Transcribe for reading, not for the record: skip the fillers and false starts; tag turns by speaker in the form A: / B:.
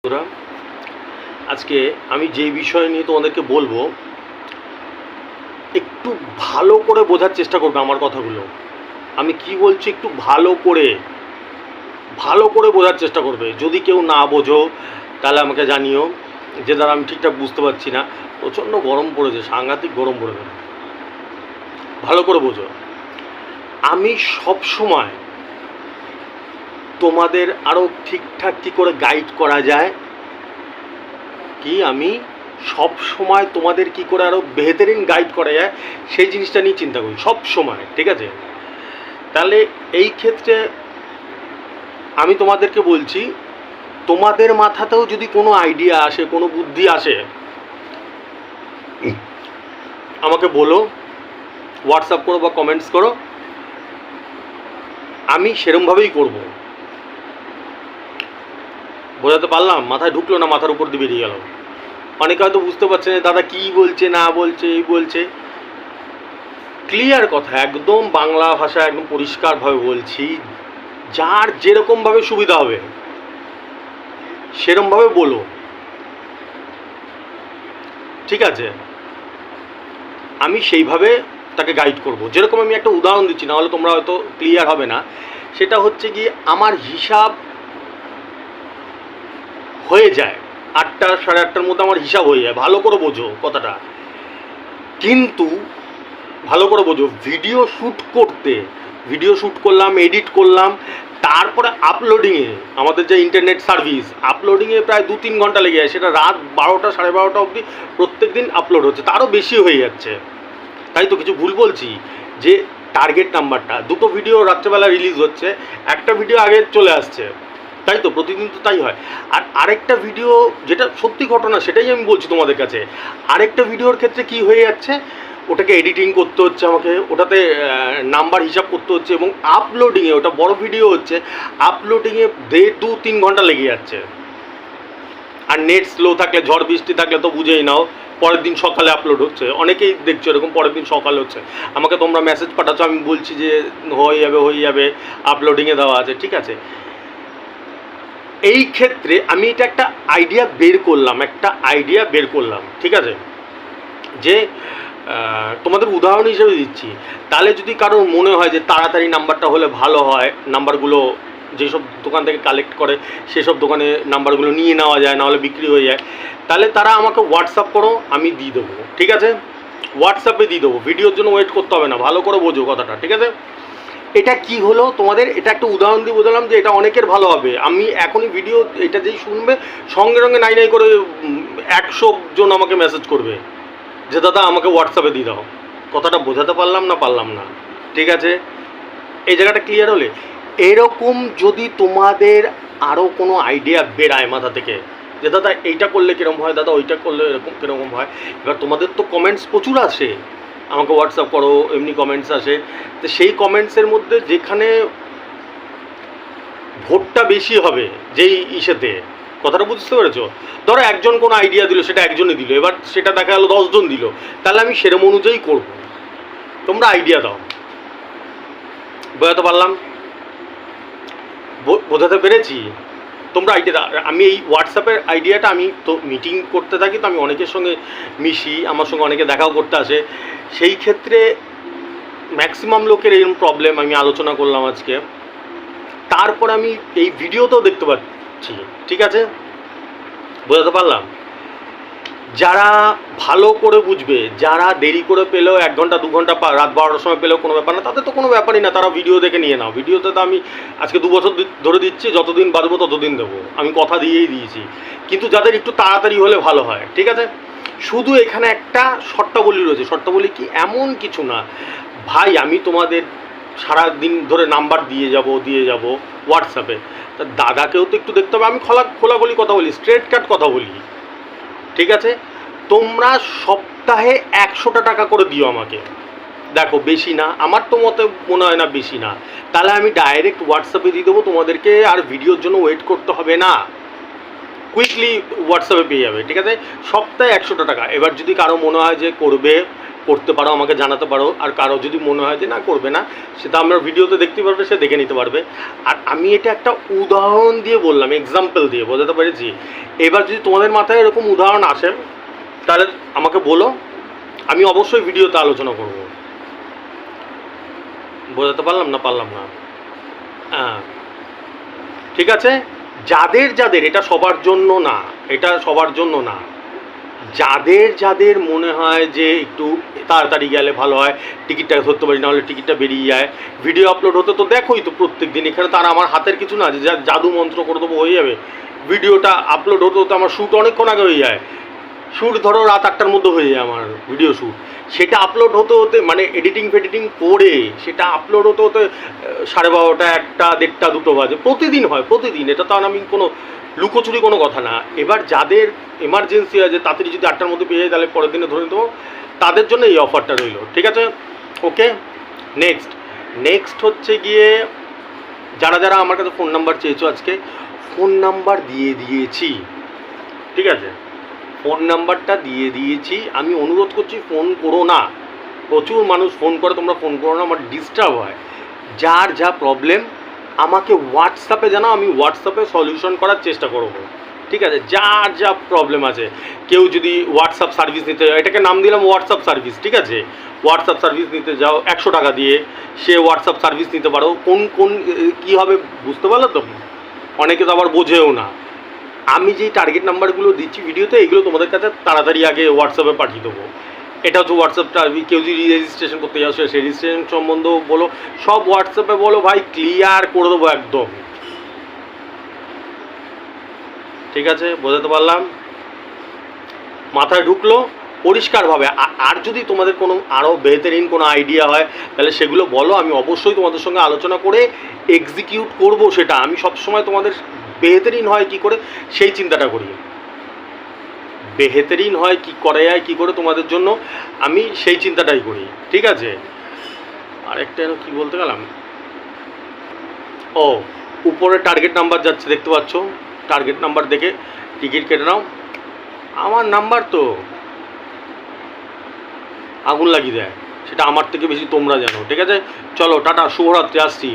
A: বন্ধুরা, আজকে আমি যে বিষয় নিয়ে তোমাদেরকে বলবো একটু ভালো করে বোঝার চেষ্টা করবে আমার কথাগুলো। আমি কি বলছি একটু ভালো করে বোঝার চেষ্টা করবে। যদি কেউ না বোঝো তাহলে আমাকে জানিও যে দাদা আমি ঠিকঠাক বুঝতে পারছি না। প্রচণ্ড গরম পড়েছে, সাংঘাতিক গরম পড়েছে। ভালো করে বোঝো। আমি সব সময় তোমাদের আরও ঠিকঠাক কী করে গাইড করা যায়, আমি সব সময় তোমাদের কি করে আরও বেহতরিন গাইড করা যায় সেই জিনিসটা নিয়ে চিন্তা করি সব সময়, ঠিক আছে? তাহলে এই ক্ষেত্রে আমি তোমাদেরকে বলছি, তোমাদের মাথাতেও যদি কোনো আইডিয়া আসে, কোনো বুদ্ধি আসে, আমাকে বলো, হোয়াটসঅ্যাপ করো বা কমেন্টস করো, আমি সেরমভাবেই করব। বোঝাতে পারলাম? মাথায় ঢুকলো না, মাথার উপর দিয়ে বেরিয়ে গেল। অনেকে হয়তো বুঝতে পারছে না দাদা কী বলছে না বলছে, এই বলছে। ক্লিয়ার কথা, একদম বাংলা ভাষা একদম পরিষ্কারভাবে বলছি, যার যেরকমভাবে সুবিধা হবে সেরকমভাবে বলো, ঠিক আছে? আমি সেইভাবে তাকে গাইড করব। যেরকম আমি একটা উদাহরণ দিচ্ছি, না হলে তোমরা হয়তো ক্লিয়ার হবে না। সেটা হচ্ছে কি, আমার হিসাব হয়ে যায় 8টা সাড়ে 8টার মধ্যে আমার হিসাব হয়ে যায়। ভালো করে বোঝো কথাটা, কিন্তু ভালো করে বোঝো, ভিডিও শ্যুট করলাম, এডিট করলাম, তারপরে আপলোডিংয়ে, আমাদের যে ইন্টারনেট সার্ভিস, আপলোডিংয়ে প্রায় 2-3 ঘন্টা লেগে যায়। সেটা রাত 12টা সাড়ে 12টা অবধি প্রত্যেক দিন আপলোড হচ্ছে, তারও বেশি হয়ে যাচ্ছে। তাই তো কিছু ভুল বলছি? যে টার্গেট নাম্বারটা, 2টো ভিডিও রাত্রেবেলা রিলিজ হচ্ছে, একটা ভিডিও আগে চলে আসছে, তাই তো প্রতিদিন তো তাই হয়। আর আরেকটা ভিডিও, যেটা সত্যি ঘটনা সেটাই আমি বলছি তোমাদের কাছে, আরেকটা ভিডিওর ক্ষেত্রে কি হয়ে যাচ্ছে, ওটাকে এডিটিং করতে হচ্ছে আমাকে, ওটাতে নাম্বার হিসাব করতে হচ্ছে, এবং আপলোডিংয়ে, ওটা বড় ভিডিও হচ্ছে, আপলোডিংয়ে 1.5-2-3 ঘন্টা লেগে যাচ্ছে। আর নেট স্লো থাকলে, ঝড় বৃষ্টি থাকলে তো বুঝেই নাও, পরের দিন সকালে আপলোড হচ্ছে। অনেকেই দেখছো এরকম, পরের দিন সকালে হচ্ছে। আমাকে তোমরা মেসেজ পাঠাচ্ছ, আমি বলছি যে হয়ে যাবে, আপলোডিংয়ে দেওয়া আছে, ঠিক আছে? এই ক্ষেত্রে আমি এটা একটা আইডিয়া বের করলাম, ঠিক আছে? যে তোমাদের উদাহরণ হিসেবে দিচ্ছি। তাহলে যদি কারোর মনে হয় যে তাড়াতাড়ি নাম্বারটা হলে ভালো হয়, নাম্বারগুলো যেসব দোকান থেকে কালেক্ট করে সেসব দোকানে নাম্বারগুলো নিয়ে নেওয়া যায়, নাহলে বিক্রি হয়ে যায়, তাহলে তারা আমাকে হোয়াটসঅ্যাপ করো, আমি দিয়ে দেবো, ঠিক আছে? হোয়াটসঅ্যাপে দিয়ে দেবো, ভিডিওর জন্য ওয়েট করতে হবে না। ভালো করে বোঝো কথাটা, ঠিক আছে? এটা কি হলো তোমাদের, এটা একটা উদাহরণ দিয়ে বোঝালাম যে এটা অনেকের ভালো হবে। আমি এখনই ভিডিও, এটা যেই শুনবে সঙ্গে সঙ্গে নাই করে 100 জন আমাকে মেসেজ করবে যে দাদা আমাকে হোয়াটসঅ্যাপে দিয়ে দাও। কথাটা বোঝাতে পারলাম না? ঠিক আছে? এই জায়গাটা ক্লিয়ার হলে, এরকম যদি তোমাদের আরও কোনো আইডিয়া বেরায় মাথা থেকে যে দাদা এইটা করলে কীরকম হয়, দাদা ওইটা করলে এরকম কীরকম হয়, এবার তোমাদের তো কমেন্টস প্রচুর আসে, আমাকে হোয়াটসঅ্যাপ করো, এমনি কমেন্টস আসে। তো সেই কমেন্টসের মধ্যে যেখানে ভোটটা বেশি হবে, যেই ইসেতে, কথাটা বুঝতে পেরেছো? ধরো একজন কোনো আইডিয়া দিল, সেটা একজনই দিল, এবার সেটা দেখা গেলো 10 জন দিল, তাহলে আমি সেরকম অনুযায়ী করবো। তোমরা আইডিয়া দাও। বোঝাতে পারলাম? বোঝাতে পেরেছি? তোমরা আইডিয়া দাও। আমি এই হোয়াটসঅ্যাপের আইডিয়াটা, আমি তো মিটিং করতে থাকি, তো আমি অনেকের সঙ্গে মিশি, আমার সঙ্গে অনেকে দেখাও করতে আসে। সেই ক্ষেত্রে ম্যাক্সিমাম লোকের এরকম প্রবলেম আমি আলোচনা করলাম আজকে। তারপর আমি এই ভিডিওতেও দেখতে পাচ্ছি, ঠিক আছে? বোঝাতে পারলাম? যারা ভালো করে বুঝবে, যারা দেরি করে পেলেও 1 ঘন্টা 2 ঘন্টা, রাত 12টার সময় পেলেও কোনো ব্যাপার না, তাদের তো কোনো ব্যাপারই না, তারা ভিডিও দেখে নিয়ে নাও। ভিডিওতে তো আমি আজকে 2 বছর ধরে দিচ্ছি, যতদিন বাঁচবো ততদিন দেবো, আমি কথা দিয়েই দিয়েছি। কিন্তু যাদের একটু তাড়াতাড়ি হলে ভালো হয়, ঠিক আছে? শুধু এখানে একটা শর্তাবলী রয়েছে। শর্তাবলী কি? এমন কিছু না ভাই, আমি তোমাদের সারা দিন ধরে নাম্বার দিয়ে যাব হোয়াটসঅ্যাপে, তা দাদাকেও তো একটু দেখতে হবে। আমি খোলাখুলি কথা বলি, স্ট্রেট কাট কথা বলি, ঠিক আছে? তোমরা সপ্তাহে 100টা টাকা করে দিও আমাকে। দেখো বেশি না, আমার তো মনে হয় না বেশি না। তাহলে আমি ডাইরেক্ট হোয়াটসঅ্যাপে দিয়ে দেবো তোমাদেরকে, আর ভিডিওর জন্য ওয়েট করতে হবে না, কুইকলি হোয়াটসঅ্যাপে পেয়ে যাবে, ঠিক আছে? সপ্তাহে 100টা টাকা। এবার যদি কারো মনে হয় যে করতে পারো, আমাকে জানাতে পারো। আর কারো যদি মনে হয় যে না করবে না, সেটা আমরা ভিডিওতে দেখতে পারবে, সে দেখে নিতে পারবে। আর আমি এটা একটা উদাহরণ দিয়ে বললাম, এক্সাম্পল দিয়ে। বোঝাতে পেরেছি? এবার যদি তোমাদের মাথায় এরকম উদাহরণ আসে তাহলে আমাকে বলো, আমি অবশ্যই ভিডিওতে আলোচনা করব। বোঝাতে পারলাম না? পারলাম না? হ্যাঁ, ঠিক আছে। যাদের যাদের, এটা সবার জন্য না, এটা সবার জন্য না, যাদের যাদের মনে হয় যে একটু তাড়াতাড়ি গেলে ভালো হয়, টিকিটটা ধরতে পারি, নাহলে টিকিটটা বেরিয়ে যায়, ভিডিও আপলোড হতে তো দেখোই তো প্রত্যেক দিন, এখানে তার আমার হাতের কিছু না যে জাদু মন্ত্র করে দেবো হয়ে যাবে। ভিডিওটা আপলোড হতে হতে আমার শ্যুট অনেকক্ষণ আগে হয়ে যায়, শ্যুট ধরো রাত 8টার মধ্যে হয়ে যায় আমার ভিডিও শ্যুট, সেটা আপলোড হতে হতে মানে এডিটিং ফেডিটিং করে সেটা আপলোড হতে হতে 12:30, 1টা, 1:30, 2টো বাজে। প্রতিদিন হয়, প্রতিদিন। এটা তো আর আমি কোনো লুকোচুরি কোনো কথা না। এবার যাদের এমার্জেন্সি আছে তাড়াতাড়ি যদি 8টার মধ্যে পেয়ে যায় তাহলে পরের দিনে ধরে দেবো, তাদের জন্য এই অফারটা রইল, ঠিক আছে? ওকে, নেক্সট হচ্ছে গিয়ে যারা যারা আমার কাছে ফোন নাম্বার চেয়েছো, আজকে ফোন নাম্বার দিয়ে দিয়েছি, ঠিক আছে? ফোন নাম্বারটা দিয়ে দিয়েছি। আমি অনুরোধ করছি ফোন করো না, প্রচুর মানুষ ফোন করে, তোমরা ফোন করো না, আমার ডিস্টার্ব হয়। যার যা প্রবলেম আমাকে হোয়াটসঅ্যাপে জানাও, আমি হোয়াটসঅ্যাপে সলিউশন করার চেষ্টা করব, ঠিক আছে? যার যা প্রবলেম আছে, কেউ যদি হোয়াটসঅ্যাপ সার্ভিস নিতে যায়, এটাকে নাম দিলাম হোয়াটসঅ্যাপ সার্ভিস, ঠিক আছে? হোয়াটসঅ্যাপ সার্ভিস নিতে যাও 100 টাকা দিয়ে, সে হোয়াটসঅ্যাপ সার্ভিস নিতে পারো। কোন কী হবে বুঝতে পারলো তো? অনেকে তো আবার বোঝেও না। আমি যেই টার্গেট নাম্বারগুলো দিচ্ছি ভিডিওতে, এগুলো তোমাদের কাছে তাড়াতাড়ি আগে হোয়াটসঅ্যাপে পাঠিয়ে দেবো। এটা হচ্ছে হোয়াটসঅ্যাপটা। কেউ যদি রেজিস্ট্রেশন করতে যাও, সেই রেজিস্ট্রেশন সম্বন্ধেও বলো, সব হোয়াটসঅ্যাপে বলো, ভাই ক্লিয়ার করে দেবো একদম, ঠিক আছে? বোঝাতে পারলাম? মাথায় ঢুকলো পরিষ্কারভাবে? আর যদি তোমাদের কোনো আরও বেহতরিন কোনো আইডিয়া হয় তাহলে সেগুলো বলো, আমি অবশ্যই তোমাদের সঙ্গে আলোচনা করে এক্সিকিউট করব। সেটা আমি সবসময় তোমাদের বেহতরিন হয় কি করে সেই চিন্তাটা করি, বেহতরিন হয় কি করা যায় কী করে তোমাদের জন্য, আমি সেই চিন্তাটাই করি, ঠিক আছে? আরেকটা যেন কী বলতে গেলাম, ও উপরে টার্গেট নাম্বার যাচ্ছে, দেখতে পাচ্ছ? টার্গেট নাম্বার দেখে টিকিট কেটে নাও। আমার নাম্বার তো আগুন লাগিয়ে দেয়, সেটা আমার থেকে বেশি তোমরা জানো, ঠিক আছে? চলো টাটা, শুভরাত্রি, আসছি।